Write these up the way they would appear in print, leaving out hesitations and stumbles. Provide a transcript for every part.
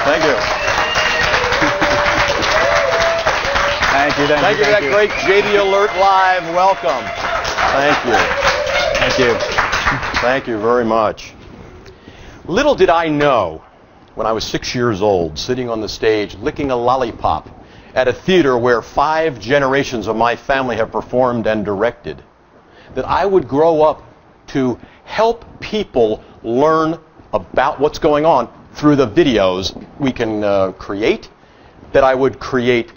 Thank you. Thank you. Thank you for that great jvAlert Live welcome. Thank you. Thank you. Thank you very much. Little did I know when I was 6 years old, sitting on the stage, licking a lollipop at a theater where 5 generations of my family have performed and directed, that I would grow up to help people learn about what's going on through the videos we can create, that I would create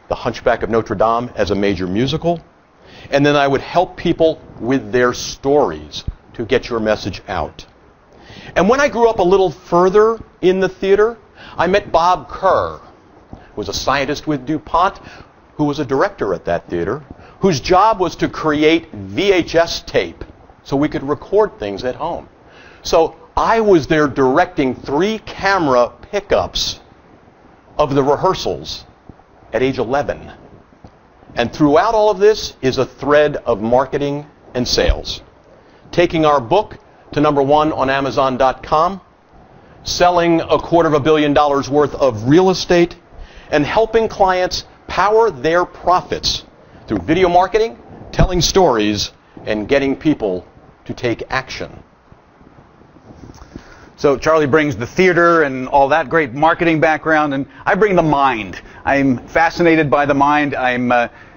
The Hunchback of Notre Dame as a major musical, and then I would help people with their stories to get your message out. And when I grew up a little further in the theater, I met Bob Kerr, who was a scientist with DuPont, who was a director at that theater, whose job was to create VHS tape so we could record things at home. So I was there directing 3 camera pickups of the rehearsals at age 11. And throughout all of this is a thread of marketing and sales. Taking our book to #1 on Amazon.com, selling $250 million worth of real estate, and helping clients power their profits through video marketing, telling stories, and getting people to take action. So Charlie brings the theater and all that great marketing background, and I bring the mind. I'm fascinated by the mind. I'm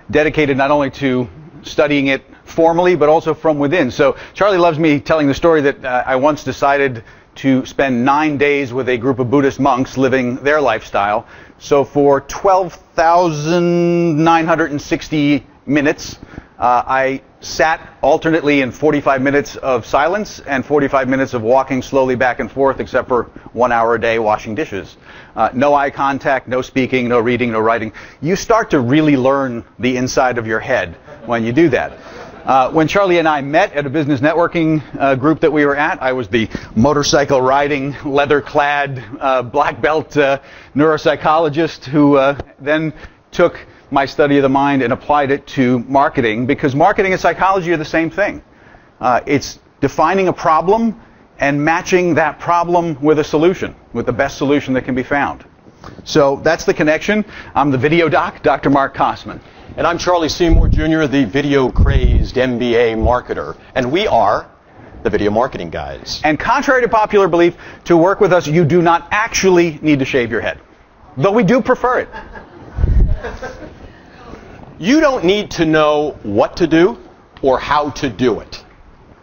dedicated not only to studying it formally, but also from within. So Charlie loves me telling the story that I once decided to spend 9 days with a group of Buddhist monks living their lifestyle. So for 12,960 minutes, I sat alternately in 45 minutes of silence and 45 minutes of walking slowly back and forth, except for 1 hour a day washing dishes. No eye contact, no speaking, no reading, no writing. You start to really learn the inside of your head when you do that. When Charlie and I met at a business networking group that we were at, I was the motorcycle riding, leather-clad, black belt neuropsychologist who then took my study of the mind and applied it to marketing, because marketing and psychology are the same thing. It's defining a problem and matching that problem with a solution, with the best solution that can be found. So that's the connection. I'm the video doc, Dr. Marc Kossmann. And I'm Charlie Seymour, Jr., the video-crazed MBA marketer. And we are the Video Marketing Guys. And contrary to popular belief, to work with us, you do not actually need to shave your head, though we do prefer it. You don't need to know what to do or how to do it.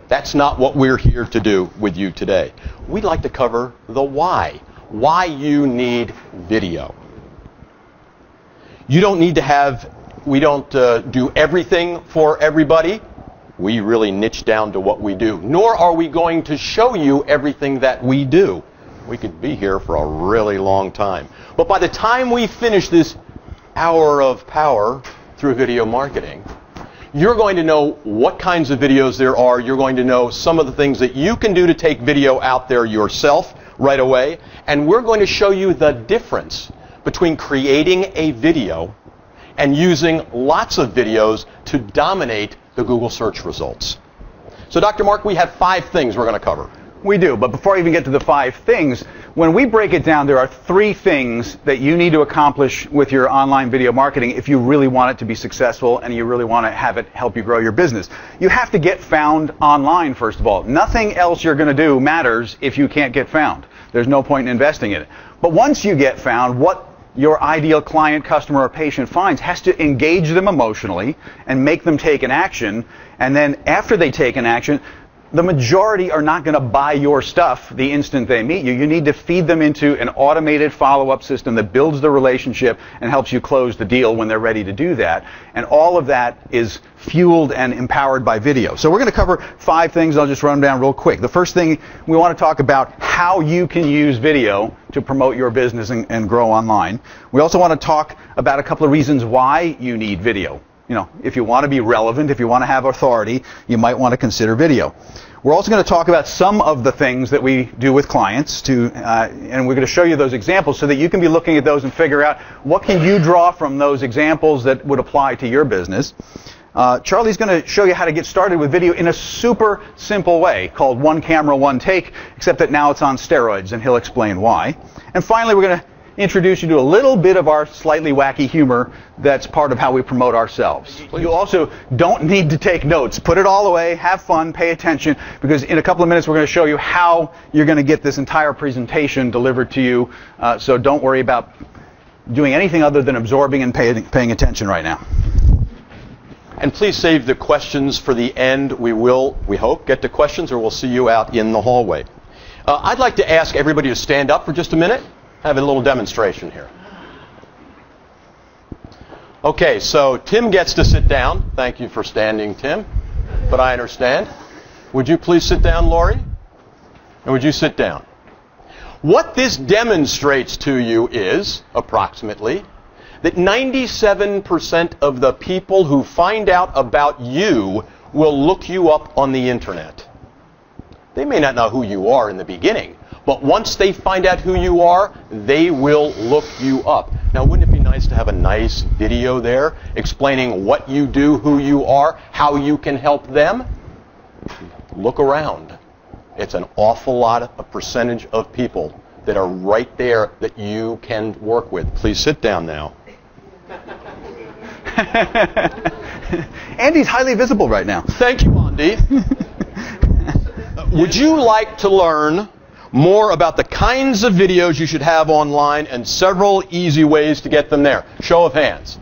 That's not what we're here to do with you today. We'd like to cover the why you need video. You don't need to have, we don't do everything for everybody. We really niche down to what we do. Nor are we going to show you everything that we do. We could be here for a really long time. But by the time we finish this hour of power through video marketing, you're going to know what kinds of videos there are. You're going to know some of the things that you can do to take video out there yourself right away. And we're going to show you the difference between creating a video and using lots of videos to dominate the Google search results. So Dr. Marc, we have 5 things we're going to cover. We do, but before I even get to the 5 things, when we break it down, there are 3 things that you need to accomplish with your online video marketing if you really want it to be successful and you really want to have it help you grow your business. You have to get found online, first of all. Nothing else you're going to do matters if you can't get found. There's no point in investing in it. But once you get found, what your ideal client, customer, or patient finds has to engage them emotionally and make them take an action. And then after they take an action, the majority are not going to buy your stuff the instant they meet you. You need to feed them into an automated follow-up system that builds the relationship and helps you close the deal when they're ready to do that. And all of that is fueled and empowered by video. So we're going to cover 5 things. I'll just run them down real quick. The first thing, we want to talk about how you can use video to promote your business and grow online. We also want to talk about a couple of reasons why you need video. You know, if you want to be relevant, if you want to have authority, you might want to consider video. We're also going to talk about some of the things that we do with clients, and we're going to show you those examples so that you can be looking at those and figure out what can you draw from those examples that would apply to your business. Charlie's going to show you how to get started with video in a super simple way called one camera, one take, except that now it's on steroids, and he'll explain why. And finally, we're going to introduce you to a little bit of our slightly wacky humor that's part of how we promote ourselves. You also don't need to take notes. Put it all away, have fun, pay attention, because in a couple of minutes we're going to show you how you're going to get this entire presentation delivered to you. So don't worry about doing anything other than absorbing and paying attention right now. And please save the questions for the end. We will, we hope, get to questions, or we'll see you out in the hallway. I'd like to ask everybody to stand up for just a minute. Have a little demonstration here. Okay, so Tim gets to sit down. Thank you for standing, Tim. But I understand. Would you please sit down, Lori? And would you sit down? What this demonstrates to you is, approximately, that 97% of the people who find out about you will look you up on the internet. They may not know who you are in the beginning, but once they find out who you are, they will look you up. Now, wouldn't it be nice to have a nice video there explaining what you do, who you are, how you can help them? Look around. It's an awful lot, a percentage of people that are right there that you can work with. Please sit down now. Andy's highly visible right now. Thank you, Andy. Would you like to learn more about the kinds of videos you should have online and several easy ways to get them there? Show of hands.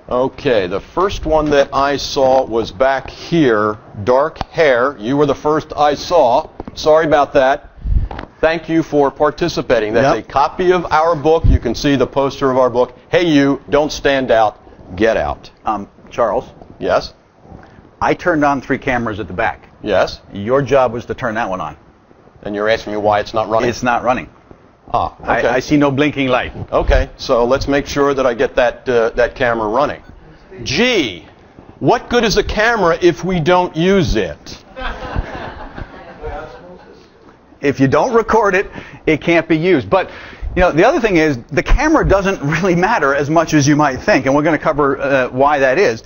Okay, the first one that I saw was back here. Dark hair. You were the first I saw. Sorry about that. Thank you for participating. That's a copy of our book. You can see the poster of our book. Hey, you, don't stand out. Get out. Charles? Yes? I turned on 3 cameras at the back. Yes? Your job was to turn that one on. And you're asking me why it's not running? It's not running. Ah, okay. I see no blinking light. Okay, so let's make sure that I get that camera running. Gee, what good is a camera if we don't use it? If you don't record it, it can't be used. But you know, the other thing is, the camera doesn't really matter as much as you might think, and we're going to cover why that is.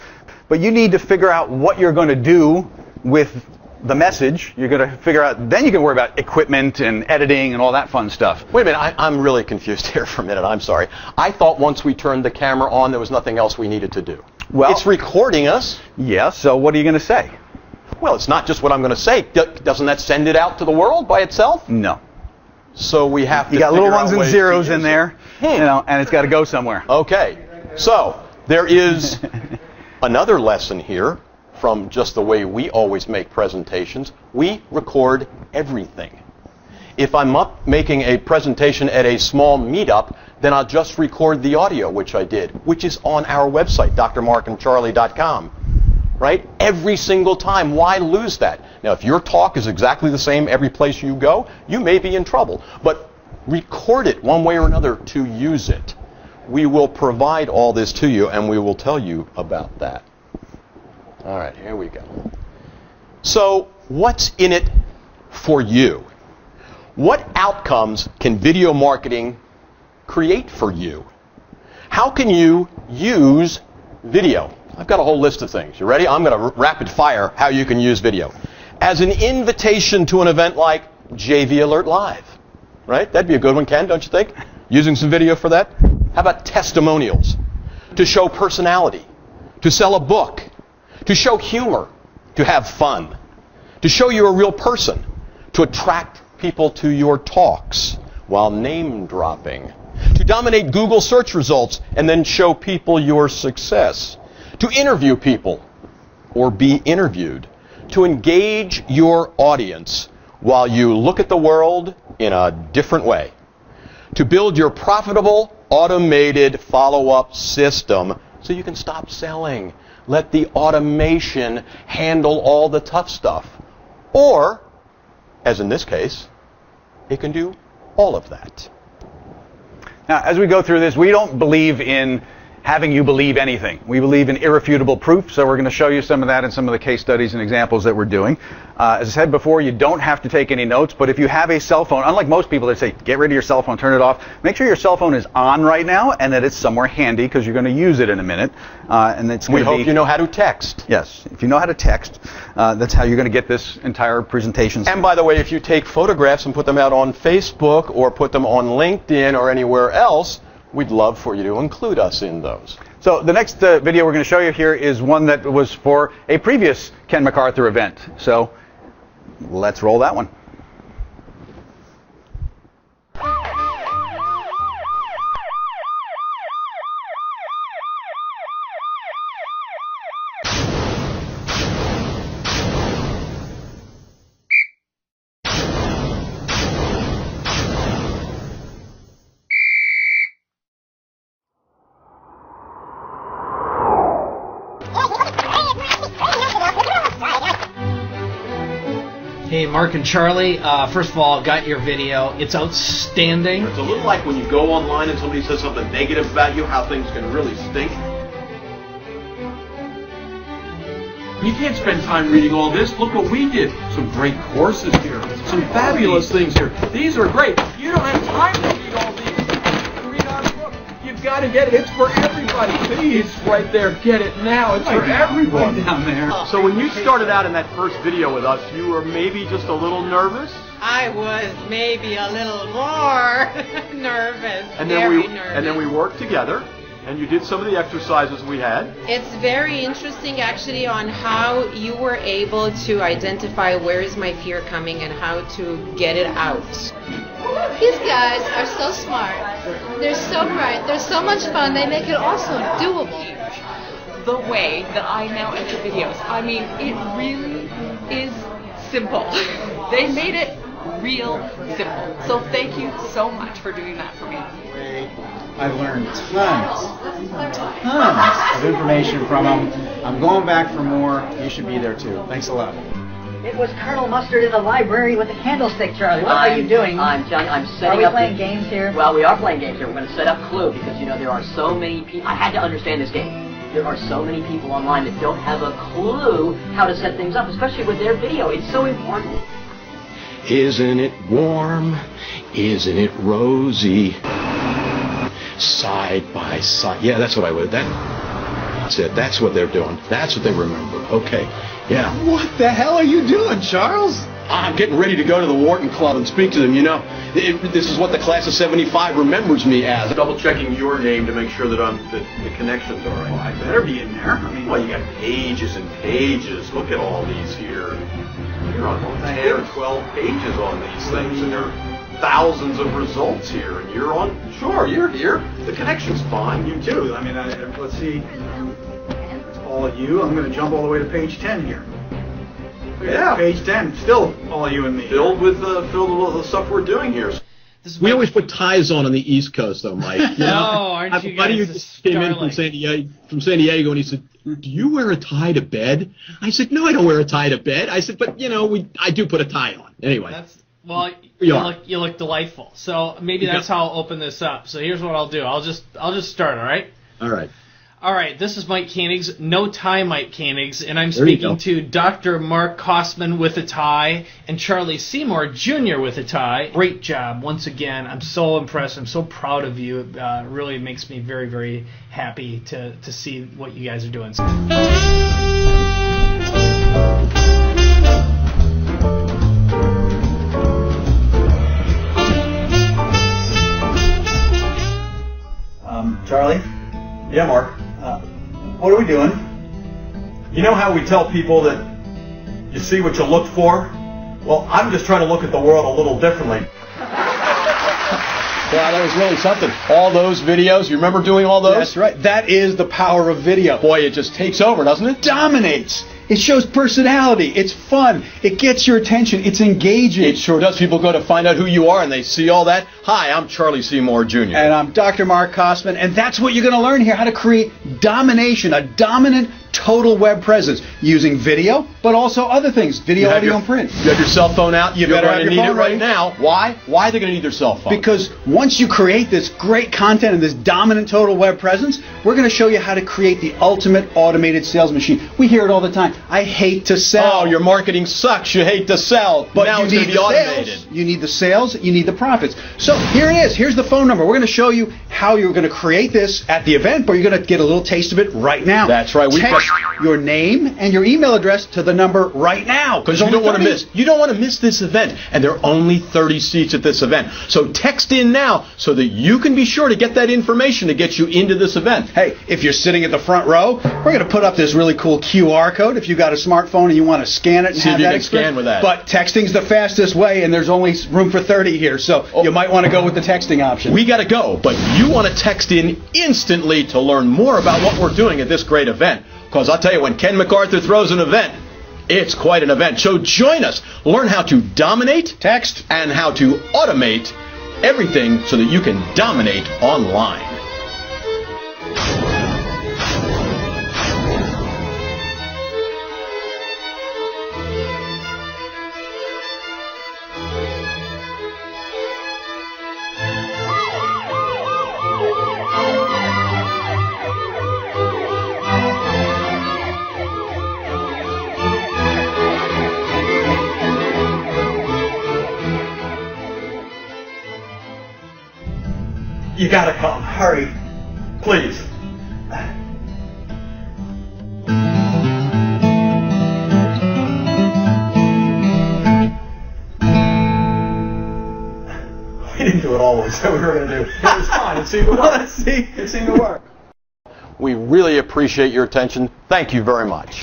But you need to figure out what you're going to do with the message. You're going to figure out, then you can worry about equipment and editing and all that fun stuff. Wait a minute, I'm really confused here for a minute. I'm sorry. I thought once we turned the camera on, there was nothing else we needed to do. Well, it's recording us. Yeah, so what are you going to say? Well, it's not just what I'm going to say. Doesn't that send it out to the world by itself? No. So we have to. You got little ones and zeros in there, you know, and it's got to go somewhere. Okay. So there is another lesson here from just the way we always make presentations. We record everything. If I'm up making a presentation at a small meetup, then I'll just record the audio, which I did, which is on our website, drmarkandcharlie.com. Right? Every single time. Why lose that? Now, if your talk is exactly the same every place you go, you may be in trouble. But record it one way or another to use it. We will provide all this to you, and we will tell you about that. All right, here we go. So, what's in it for you? What outcomes can video marketing create for you? How can you use video? I've got a whole list of things. You ready? I'm going to rapid fire how you can use video. As an invitation to an event like jvAlert Live. Right? That'd be a good one, Ken, don't you think? Using some video for that? How about testimonials? To show personality. To sell a book. To show humor. To have fun. To show you're a real person. To attract people to your talks while name dropping. To dominate Google search results and then show people your success. To interview people or be interviewed. To engage your audience while you look at the world in a different way. To build your profitable, automated follow-up system so you can stop selling. Let the automation handle all the tough stuff. Or, as in this case, it can do all of that. Now, as we go through this, we don't believe in having you believe anything. We believe in irrefutable proof, so we're going to show you some of that in some of the case studies and examples that we're doing. As I said before, you don't have to take any notes, but if you have a cell phone, unlike most people that say, get rid of your cell phone, turn it off, make sure your cell phone is on right now and that it's somewhere handy because you're going to use it in a minute. And it's We hope you know how to text. Yes, if you know how to text, that's how you're going to get this entire presentation. And by the way, if you take photographs and put them out on Facebook or put them on LinkedIn or anywhere else, we'd love for you to include us in those. So the next video we're going to show you here is one that was for a previous Ken McArthur event. So let's roll that one. Hey, Marc and Charlie, first of all, got your video. It's outstanding. It's a little like when you go online and somebody says something negative about you, how things can really stink. You can't spend time reading all this. Look what we did. Some great courses here. Some fabulous things here. These are great. You don't have time to read all these. Read our book. You've got to get it. It's for everybody. Please, right there, get it now. It's for everyone. Right down there. So when you started out in that first video with us, you were maybe just a little nervous? I was maybe a little more nervous. And Very then we worked together. And you did some of the exercises we had. It's very interesting actually on how you were able to identify where is my fear coming and how to get it out. These guys are so smart. They're so bright. They're so much fun. They make it also doable. The way that I now enter videos, I mean, it really is simple. They made it real simple. So thank you so much for doing that for me. I've learned tons of information from them. I'm going back for more. You should be there too. Thanks a lot. It was Colonel Mustard in the library with a candlestick, Charlie. What are you doing? I'm setting up. Are we playing games here? Well, we are playing games here. We're going to set up Clue because, you know, there are so many people. I had to understand this game. There are so many people online that don't have a clue how to set things up, especially with their video. It's so important. Isn't it warm? Isn't it rosy? Side by side. Yeah, that's what I would. That's it. That's what they're doing. That's what they remember. Okay. Yeah. What the hell are you doing, Charles? I'm getting ready to go to the Wharton Club and speak to them. You know, this is what the class of '75 remembers me as. Double checking your name to make sure that the connections are right. Well, I better be in there. I mean, well, you got pages and pages. Look at all these here. You're on 10 or 12 pages on these things, and there are thousands of results here. And you're on. Sure, you're here. The connection's fine. you too. I mean, let's see. All of you. I'm going to jump all the way to page 10 here. Yeah. Page 10. Still all you and me. Filled with the stuff we're doing here. We always put ties on the East Coast, though, Mike. You know? Aren't you buddy who guys just came in from San Diego, and he said, "Do you wear a tie to bed?" I said, "No, I don't wear a tie to bed." I said, "But you know, I do put a tie on." Anyway. Well, you look delightful. So maybe that's how I'll open this up. So here's what I'll do. I'll just start. All right. All right. All right, this is Mike Koenig's No Tie Mike Koenig's, and I'm speaking to Dr. Marc Kossmann with a tie and Charlie Seymour Jr. with a tie. Great job once again. I'm so impressed. I'm so proud of you. It really makes me very, very happy to see what you guys are doing. Charlie? Yeah, Mark. What are we doing? You know how we tell people that you see what you look for? Well, I'm just trying to look at the world a little differently. Wow, that was really something. All those videos, you remember doing all those? That's right. That is the power of video. Boy, it just takes over, doesn't it? Dominates. It shows personality. It's fun. It gets your attention. It's engaging. It sure does. People go to find out who you are, and they see all that. Hi, I'm Charlie Seymour Jr. And I'm Dr. Marc Kossmann, and that's what you're going to learn here, how to create domination, a dominant total web presence using video, but also other things, video, audio, and print. You have your cell phone out. You better have your need phone it right ready. now. Why? Why are they going to need their cell phone? Because once you create this great content and this dominant total web presence, we're going to show you how to create the ultimate automated sales machine. We hear it all the time. I hate to sell. Oh, your marketing sucks. You hate to sell. But now you it's going need to be the automated. sales. You need the sales. You need the profits. So here it is. Here's the phone number. We're going to show you how you're going to create this at the event, but you're going to get a little taste of it right now. That's right. Text your name and your email address to the number right now. Because you don't want to miss. You don't want to miss this event, and there are only 30 seats at this event. So text in now so that you can be sure to get that information to get you into this event. Hey, if you're sitting at the front row, we're going to put up this really cool QR code if you've got a smartphone and you want to scan it and See have if you that can experience. scan with that. But texting's the fastest way, and there's only room for 30 here, so you might want to go with the texting option. We got to go, but you want to text in instantly to learn more about what we're doing at this great event. Because I'll tell you, when Ken McArthur throws an event, it's quite an event. So join us. Learn how to dominate text and how to automate everything so that you can dominate online. You gotta come. Hurry. Please. We didn't do it all we said we were going to do. It was fine. It seemed to work. It seemed to work. We really appreciate your attention. Thank you very much.